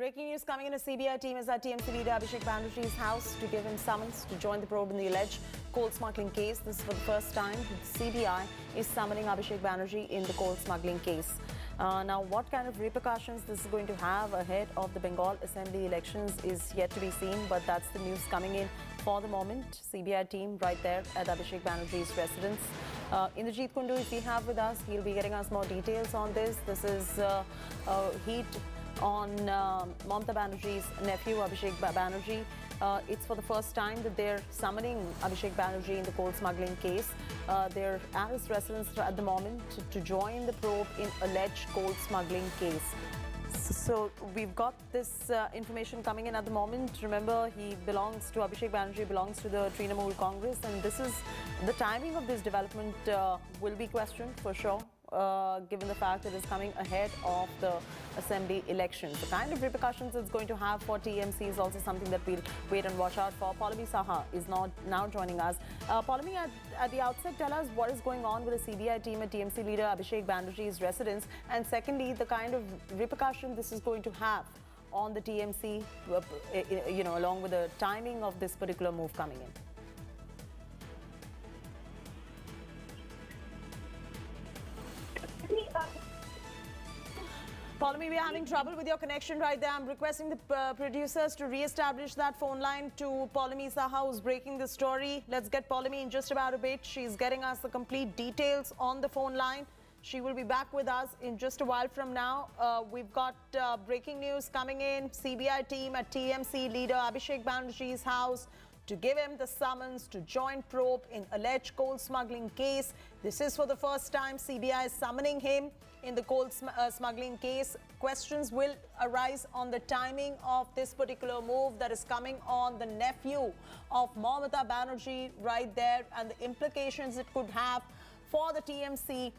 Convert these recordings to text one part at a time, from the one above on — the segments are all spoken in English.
breaking news coming in. A CBI team is at TMC leader Abhishek Banerjee's house to give him summons to join the probe in the alleged coal smuggling case. This is for the first time the CBI is summoning Abhishek Banerjee in the coal smuggling case. Now, what kind of repercussions this is going to have ahead of the Bengal Assembly elections is yet to be seen, but that's the news coming in for the moment. CBI team right there at Abhishek Banerjee's residence. Indrajit Kundu, if we have with us, he'll be getting us more details on this. This is heat on Mamata Banerjee's nephew, Abhishek Banerjee. It's for the first time that they're summoning Abhishek Banerjee in the coal smuggling case. They're at his residence at the moment to join the probe in alleged coal smuggling case. So we've got this information coming in at the moment. Remember, Abhishek Banerjee belongs to the Trinamool Congress, and this is the timing of this development will be questioned for sure, given the fact that it's coming ahead of the Assembly elections. The kind of repercussions it's going to have for TMC is also something that we'll wait and watch out for. Pallavi Saha is now joining us. Pallavi, at the outset, tell us what is going on with the CBI team at TMC leader Abhishek Banerjee's residence, and secondly, the kind of repercussion this is going to have on the TMC, along with the timing of this particular move coming in. Pallavi, we're having trouble with your connection right there. I'm requesting the producers to re-establish that phone line to Pallavi Saha, who's breaking the story. Let's get Pallavi in just about a bit. She's getting us the complete details on the phone line. She will be back with us in just a while from now. We've got breaking news coming in. CBI team at TMC leader Abhishek Banerjee's house to give him the summons to join probe in alleged coal smuggling case. This is for the first time CBI is summoning him in the coal smuggling case. Questions will arise on the timing of this particular move that is coming on the nephew of Mamata Banerjee right there, and the implications it could have for the TMC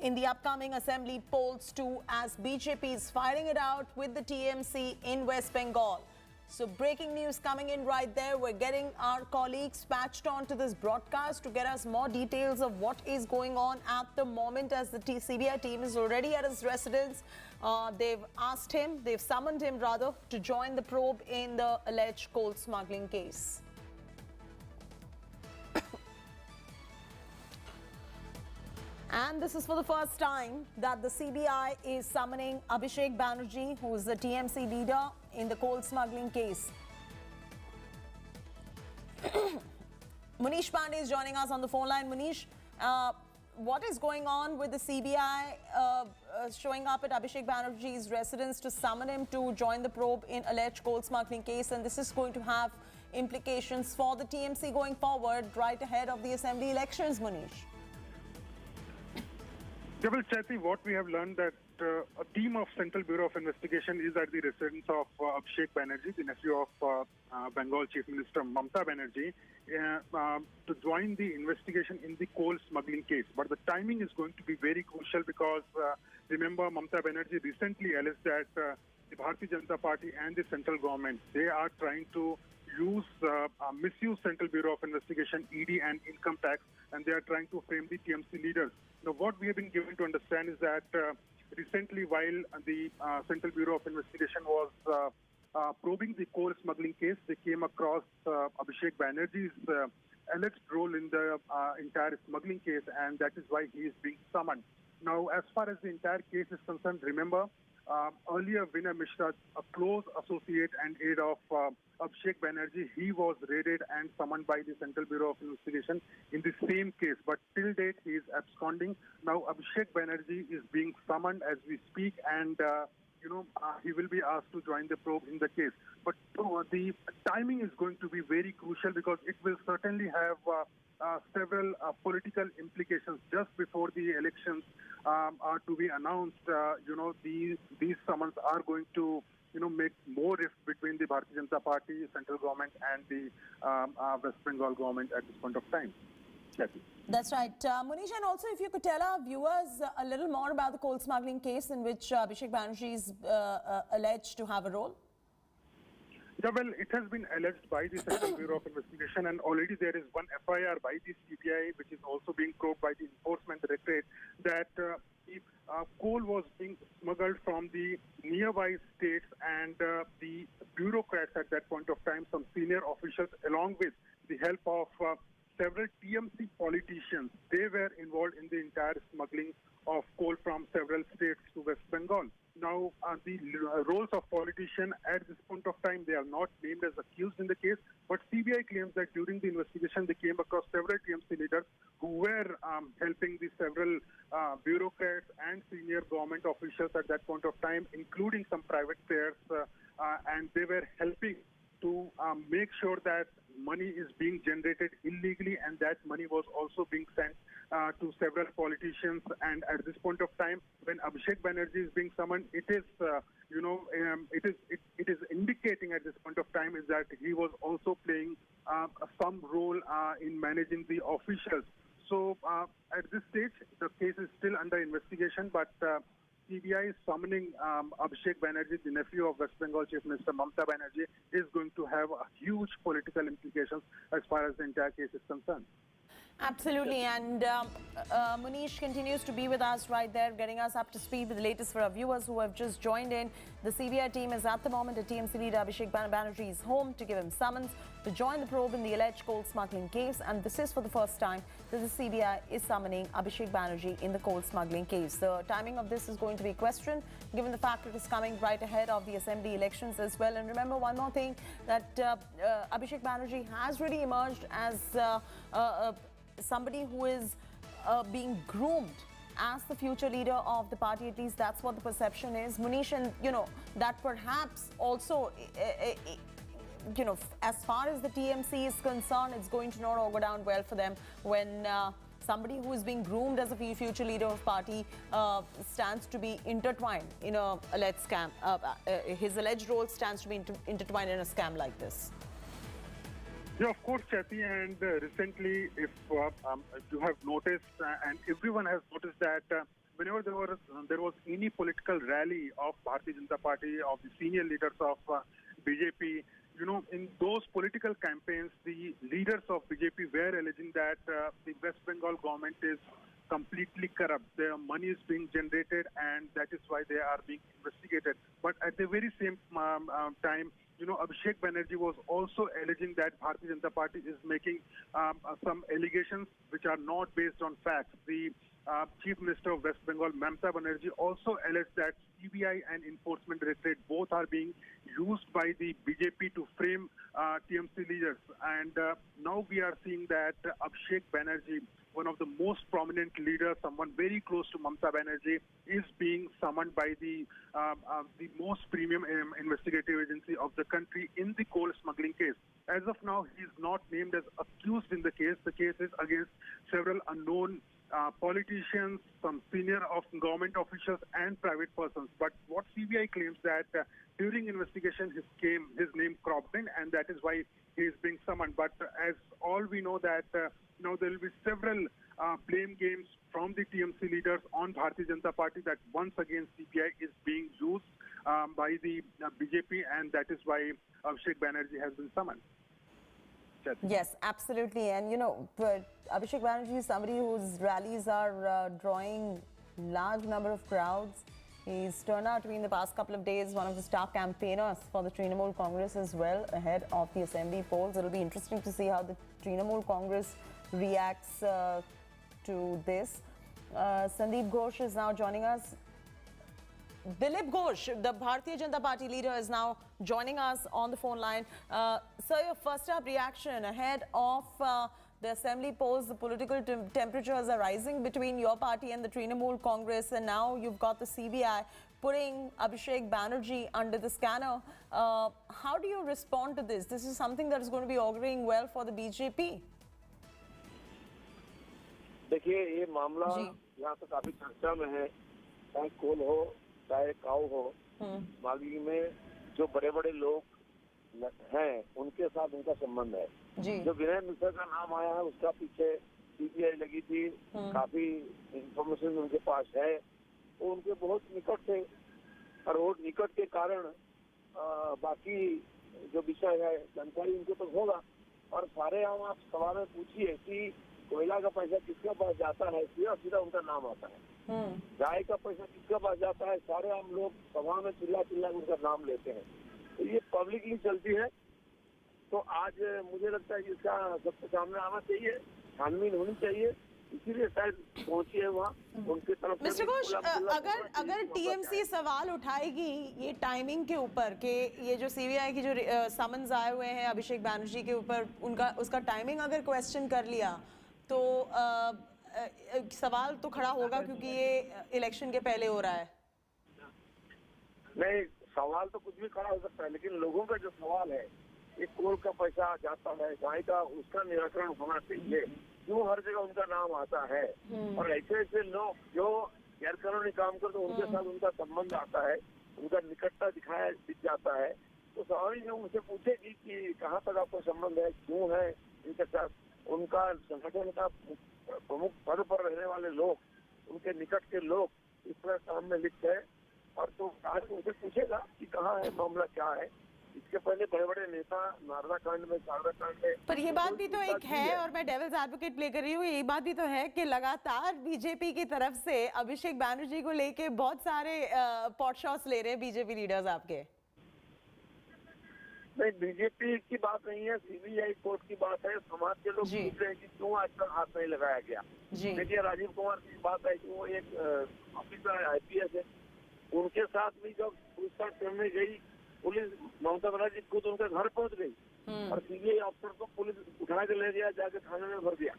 in the upcoming assembly polls too, as BJP is fighting it out with the TMC in West Bengal. So breaking news coming in right there. We're getting our colleagues patched on to this broadcast to get us more details of what is going on at the moment, as the CBI team is already at his residence. They've summoned him rather, to join the probe in the alleged coal smuggling case. And this is for the first time that the CBI is summoning Abhishek Banerjee, who is the TMC leader, in the coal smuggling case. Munish Pandey is joining us on the phone line. Munish, what is going on with the CBI showing up at Abhishek Banerjee's residence to summon him to join the probe in alleged coal smuggling case? And this is going to have implications for the TMC going forward right ahead of the assembly elections, Munish. Well, Chaiti, what we have learned that a team of Central Bureau of Investigation is at the residence of Abhishek Banerjee, the nephew of Bengal Chief Minister Mamata Banerjee, to join the investigation in the coal smuggling case. But the timing is going to be very crucial because, remember, Mamata Banerjee recently alleged that the Bharatiya Janata Party and the central government, they are trying to misuse Central Bureau of Investigation, ED and income tax, and they are trying to frame the TMC leaders. Now, what we have been given to understand is that recently, while the Central Bureau of Investigation was probing the coal smuggling case, they came across Abhishek Banerjee's alleged role in the entire smuggling case, and that is why he is being summoned. Now, as far as the entire case is concerned, remember, earlier Vinay Mishra, a close associate and aide of Abhishek Banerjee, he was raided and summoned by the Central Bureau of Investigation in the same case. But till date, he is absconding. Now, Abhishek Banerjee is being summoned as we speak, and he will be asked to join the probe in the case. But the timing is going to be very crucial because it will certainly have several political implications just before the elections are to be announced. These summons are going to make more rift between the Bharatiya Janata Party, central government, and the West Bengal government at this point of time. That's right. Munish, and also if you could tell our viewers a little more about the coal smuggling case in which Abhishek Banerjee is alleged to have a role. Yeah, well, it has been alleged by the Central Bureau of Investigation, and already there is one FIR by the CBI, which is also being probed by the Enforcement Directorate, that coal was being smuggled from the nearby states, and the bureaucrats at that point of time, some senior officials, along with the help of several TMC politicians, they were involved in the entire smuggling of coal from several states to West Bengal. Now, the roles of politicians at this point of time, they are not named as accused in the case, but CBI claims that during the investigation, they came across several TMC leaders who were helping the several bureaucrats and senior government officials at that point of time, including some private players, and they were helping to make sure that money is being generated illegally, and that money was also being sent to several politicians. And at this point of time, when Abhishek Banerjee is being summoned, it is, it is indicating at this point of time is that he was also playing some role in managing the officials. So at this stage, the case is still under investigation, but CBI is summoning Abhishek Banerjee, the nephew of West Bengal Chief Minister Mamta Banerjee, is going to have a huge political implications as far as the entire case is concerned. Absolutely, and Munish continues to be with us right there, getting us up to speed with the latest for our viewers who have just joined in. The CBI team is at the moment at TMC leader Abhishek Banerjee's home to give him summons to join the probe in the alleged coal smuggling case, and this is for the first time that the CBI is summoning Abhishek Banerjee in the coal smuggling case. The timing of this is going to be questioned, given the fact it is coming right ahead of the assembly elections as well. And remember one more thing, that Abhishek Banerjee has really emerged as somebody who is being groomed as the future leader of the party. At least that's what the perception is, Munish, and that perhaps also as far as the TMC is concerned, it's going to not all go down well for them when somebody who is being groomed as a future leader of party stands to be intertwined in a alleged scam. His alleged role stands to be intertwined in a scam like this. Yeah, of course, Chetty, and recently, if you have noticed, and everyone has noticed that whenever there was any political rally of Bharatiya Janata Party, of the senior leaders of BJP, in those political campaigns, the leaders of BJP were alleging that the West Bengal government is completely corrupt. Their money is being generated, and that is why they are being investigated. But at the very same time, Abhishek Banerjee was also alleging that Bharatiya Janata Party is making some allegations which are not based on facts. The Chief Minister of West Bengal, Mamta Banerjee, also alleged that CBI and Enforcement Directorate both are being used by the BJP to frame TMC leaders. And now we are seeing that Abhishek Banerjee, one of the most prominent leaders, someone very close to Mamta Banerjee, is being summoned by the most premium investigative agency of the country in the coal smuggling case. As of now, he is not named as accused in the case. The case is against several unknown politicians, some senior government officials, and private persons. But what CBI claims that during investigation, his name cropped in, and that is why he is being summoned. But as all we know that there will be several blame games from the TMC leaders on Bharatiya Janata Party, that once again CBI is being used by the BJP, and that is why Abhishek Banerjee has been summoned. Yes, absolutely. And but Abhishek Banerjee is somebody whose rallies are drawing large number of crowds. He's turned out to be in the past couple of days one of the star campaigners for the Trinamool Congress as well, ahead of the assembly polls. It'll be interesting to see how the Trinamool Congress reacts to this. Sandeep Ghosh is now joining us. Dilip Ghosh, the Bharatiya Janata Party leader, is now joining us on the phone line. Sir, your first up reaction ahead of the assembly polls. The political temperatures are rising between your party and the Trinamool Congress, and now you've got the CBI putting Abhishek Banerjee under the scanner. How do you respond to this? This is something that is going to be auguring well for the BJP. देखिए, ये मामला यहाँ से काफी चर्चा में है, चाहे कोल हो चाहे काऊ हो, मालवी में जो बड़े बड़े लोग हैं उनके साथ उनका संबंध है। जो विनय मिश्रा का नाम आया है उसका पीछे सीबीआई लगी थी, काफी इंफॉर्मेशन उनके पास है, वो उनके बहुत निकट थे, और वो निकट के कारण बाकी जो विषय है जानकारी उनके पास होगा। और सारे हम आप सवाल में पूछिए कि कोयला का पैसा किसके पास जाता है, सीधा सीधा उनका नाम आता है। गाय का पैसा किसके पास जाता है, सारे हम लोग सभा में चिल्ला चिल्ला उनका नाम लेते हैं। तो ये पब्लिकली चलती है। तो आज मुझे लगता है कि इसका सबके सामने आना चाहिए, छानबीन होनी चाहिए, इसीलिए शायद पहुंची है वहाँ उनकी तरफ। मिस्टर घोष, अगर टीएमसी सवाल उठाएगी ये टाइमिंग के ऊपर कि ये जो सीबीआई की जो समन्स आए हुए हैं अभिषेक बैनर्जी के ऊपर, उसका टाइमिंग अगर क्वेश्चन कर लिया तो सवाल तो खड़ा होगा, क्योंकि ये इलेक्शन के पहले हो रहा है। नहीं, सवाल तो कुछ भी खड़ा हो सकता है, लेकिन लोगों का जो सवाल है, एक कोल का पैसा जाता है, गाय का, उसका निराकरण होना चाहिए। क्यों हर जगह उनका नाम आता है? और ऐसे ऐसे लोग जो गैर कानूनी काम करते हैं उनके साथ उनका संबंध आता है, उनका निकटता दिख जाता है। तो स्वाभाविक उनसे पूछेगी कि कहाँ तक आपका संबंध है, क्यों है इनके साथ। उनका संगठन का प्रमुख पद पर रहने वाले लोग, उनके निकट के लोग इस तरह काम में लिप्त है। और तो आज उनसे पूछेगा कि कहाँ है, मामला क्या है। इसके पहले बड़े बड़े नेता नारदा कांड में, सारदा कांड में, पर ये बात भी तो एक है, और मैं डेविल्स एडवोकेट प्ले कर रही हूँ, ये बात भी तो है कि लगातार बीजेपी की तरफ से अभिषेक बैनर्जी को लेके बहुत सारे पॉट शॉट्स ले रहे हैं बीजेपी लीडर्स आपके। नहीं, बीजेपी की बात नहीं है, सीबीआई कोर्ट की बात है। समाज के लोग पूछ रहे हैं कि क्यों आज तक हाथ नहीं लगाया गया। देखिए, राजीव कुमार की बात है कि वो एक ऑफिसर है, IPS है। उनके साथ भी जब पूछताछ करने गई पुलिस, ममता बनर्जी खुद उनके घर पहुंच गई और सीबीआई अफसर को पुलिस उठा के ले गया, जाके थाने में भर दिया।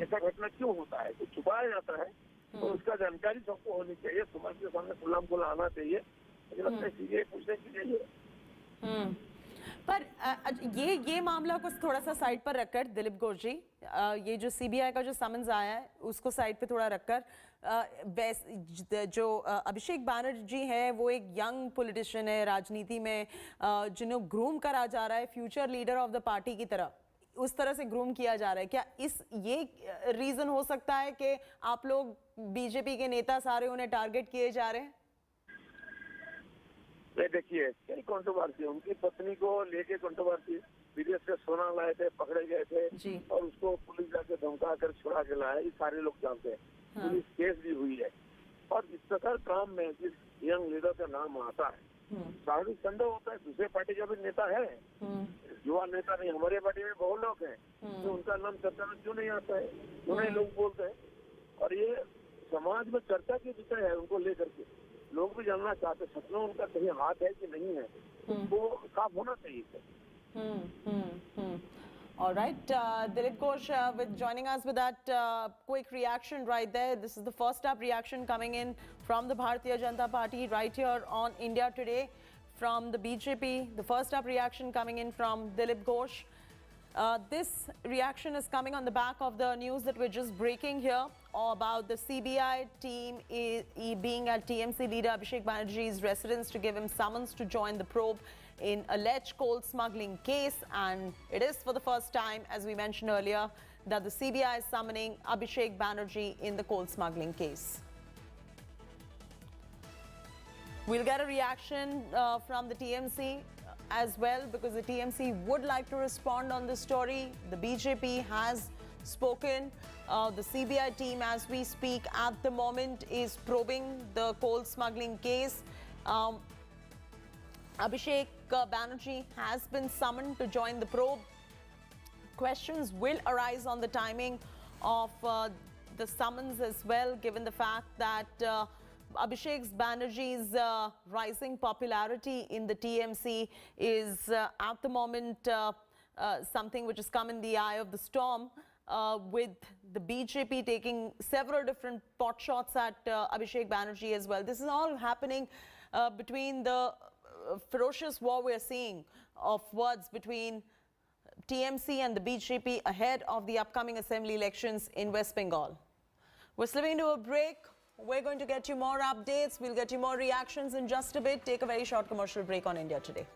ऐसा घटना क्यों होता है? कुछ छुपाया जाता है, तो उसका जानकारी सबको होनी चाहिए, समाज के सामने खुला खुला आना चाहिए। मुझे लगता है सीबीआई पूछने की चाहिए। पर ये मामला को थोड़ा सा साइड पर रखकर दिलीप घोष जी, ये जो सीबीआई का जो समन्स आया है उसको साइड पे थोड़ा रखकर, जो अभिषेक बैनर्जी है वो एक यंग पॉलिटिशियन है, राजनीति में जिन्हें ग्रूम करा जा रहा है future leader of the party की तरह, उस तरह से ग्रूम किया जा रहा है। क्या ये रीजन हो सकता है कि आप लोग बीजेपी के नेता सारे उन्हें टारगेट किए जा रहे हैं? देखिए, कई कंट्रोवर्सी, उनकी पत्नी को लेके कंट्रोवर्सी, विदेश से सोना लाए थे, पकड़े गए थे और उसको पुलिस जाके धमका कर छुड़ा के लाया, ये सारे लोग जानते हैं। पुलिस केस भी हुई है। और इस प्रकार काम में जिस यंग लीडर का नाम आता है, स्वाभाविक संदेह होता है दूसरे पार्टी का भी नेता है, युवा नेता नहीं, हमारे पार्टी में बहुत लोग हैं, तो उनका नाम चर्चा में क्यों नहीं आता है, क्यों नहीं लोग बोलते हैं। और ये समाज में चर्चा की विषय है, उनको लेकर के लोग भी जानना चाहते, सच में उनका कहीं हाथ है कि नहीं है, तो वो साफ होना चाहिए। All right, Dilip Ghosh with joining us with that quick reaction right there. This is the first up reaction coming in from the Bharatiya Janata Party right here on India Today from the BJP. The first up reaction coming in from Dilip Ghosh. This reaction is coming on the back of the news that we're just breaking here about the CBI team being at TMC leader Abhishek Banerjee's residence to give him summons to join the probe in alleged coal smuggling case. And it is for the first time, as we mentioned earlier, that the CBI is summoning Abhishek Banerjee in the coal smuggling case. We'll get a reaction from the TMC as well, because the TMC would like to respond on this story. The BJP has spoken. The CBI team, as we speak at the moment, is probing the coal smuggling case. Abhishek Banerjee has been summoned to join the probe. Questions will arise on the timing of the summons as well, given the fact that Abhishek Banerjee's rising popularity in the TMC is at the moment something which has come in the eye of the storm, with the BJP taking several different pot shots at Abhishek Banerjee as well. This is all happening between the ferocious war we are seeing of words between TMC and the BJP ahead of the upcoming assembly elections in West Bengal. We're slipping into a break. We're going to get you more updates. We'll get you more reactions in just a bit. Take a very short commercial break on India Today.